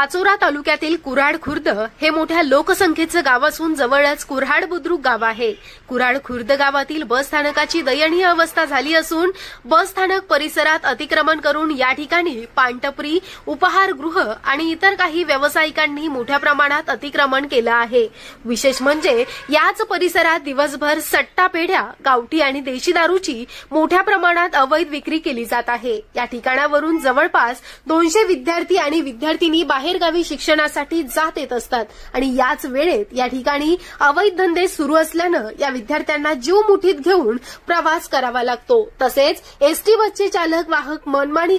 पाचोरा तालुक्यातील कुऱ्हाड खुर्द हे मोठ्या लोकसंख्येचं गाव असून जवळच कुऱ्हाड बुद्रुक गाव आहे। कुऱ्हाड खुर्द गावातील बस स्थानकाची दयनीय अवस्था झाली असून बस स्थानक परिसरात अतिक्रमण करून या ठिकाणी पानटपरी, उपहारगृह आणि इतर काही व्यावसायिकांनी मोठ्या प्रमाणात अतिक्रमण केलं आहे। विशेष म्हणजे याच परिसरात दिवसभर सट्टा पेढ्या, गावठी आणि देशी दारूची मोठ्या प्रमाणात अवैध विक्री केली जात आहे। या ठिकाणावरून जवळपास 200 विद्यार्थी आणि विद्यार्थिनी बाहेरगावी शिक्षणासाठी जात येत असतात आणि याच वेळेत या ठिकाणी अवैध धंदे सुरू असल्यानं या विद्यार्थ्यांना जीव मुठीत घेऊन प्रवास करावा लागतो। तसेच एसटी बसचे चालक वाहक मनमानी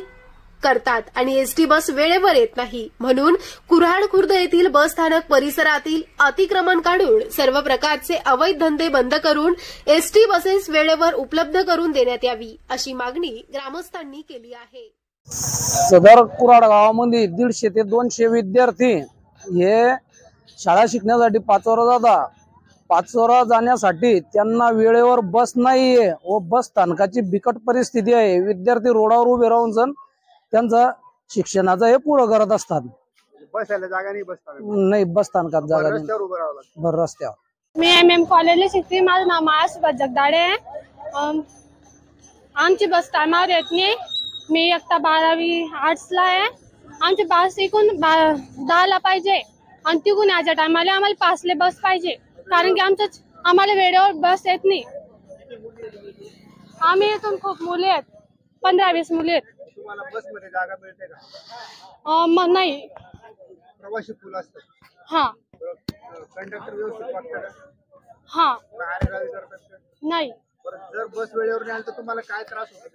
करतात आणि एसटी बस वेळेवर येत नाही, म्हणून कुऱ्हाड खुर्द येथील बस स्थानक परिसरातील अतिक्रमण काढून सर्व प्रकारचे अवैध धंदे बंद करून एसटी बसेस वेळेवर उपलब्ध करून देण्यात यावी अशी मागणी ग्रामस्थांनी केली आहे। सदर कुऱ्हाड गावामध्ये 150 ते 200 विद्यार्थी हे शाळा शिकण्यासाठी पाचोरा जातात। पाचोरा जाण्यासाठी त्यांना वेळेवर बस नाहीये व बस स्थानकाची बिकट परिस्थिती आहे। विद्यार्थी रोडावर उभे राहून जण त्यांचा शिक्षणाचा हे पुरं करत असतात। बसायला जागा नाही, बस स्थानकात जागा नाही, भर रस्त्यावर। मी MM कॉलेजला शिकते। माझं नाव मायास जगदाळे आहे। आमची बस टायमावर येत नाही। मी एकटा 12वी आर्ट्सला आहे। आमची बस इकून 10ला पाहिजे आणि तिकून याच्या टायमाला आम्हाला 5ला बस पाहिजे, कारण की आम्हाला वेळेवर बस येत नाही। आम्ही इथून खूप मुले आहेत, 15-20 मुले आहेत। तुम्हाला बस मध्ये जागा मिळते का? नाही, प्रवासी फुल असतात। हा, कंडक्टर व्यवस्थित वागतात? हा, बाहेरगावी करतात का? नाही। जर बस वेळेवर नाही आली तर तुम्हाला काय त्रास होतो?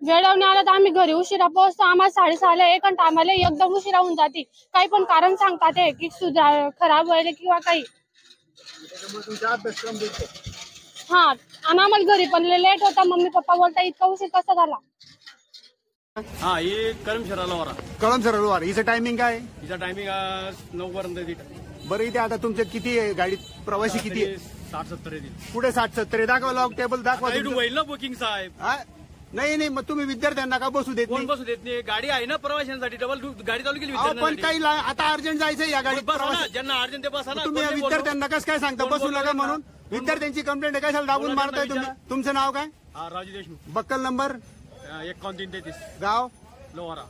वेळेवर नाही आला तर आम्ही घरी उशिरा पोहोचतो। आम्हाला 6:30ला एक आणि टायमाला एकदम उशिरा होऊन जाते। काही पण कारण सांगतात हे की खराब व्हायला किंवा काही। त्याच्यामुळे तुमचा अभ्यासक्रम दिसतो। हा, आणि आम्हाला घरी पण लेट होता। मम्मी पप्पा बोलता इतका उशीर कसा झाला? हाँ, ये कळमसर लोहारा। कळमसर लोहारा हिचं टायमिंग काय? हिचा टायमिंग 9 पर्यंत। बरं, इथे आता तुमच्या किती आहे गाडीत प्रवासी? किती आहे? 60-70 येतील। पुढे 60-70 दाखवा, लॉग टेबल दाखवा। होईल ना बुकिंग साहेब? नाही, मग तुम्ही विद्यार्थ्यांना का बसू देत? कोण बसू देत नाही? गाडी आहे ना प्रवाशांसाठी, डबल गाडी चालू केली पण काही आता अर्जंट जायचंय या गाडीत प्रवास, ज्यांना अर्जंट ते बसा ना। तुम्ही विद्यार्थ्यांना कसं काय सांगता बसू नका म्हणून? विद्यार्थ्यांची कंप्लेंट कशाला दाबून मारताय तुम्ही? तुमचं नाव काय? राजू देशमुख। Buckle number 5133। गाव लोहारा।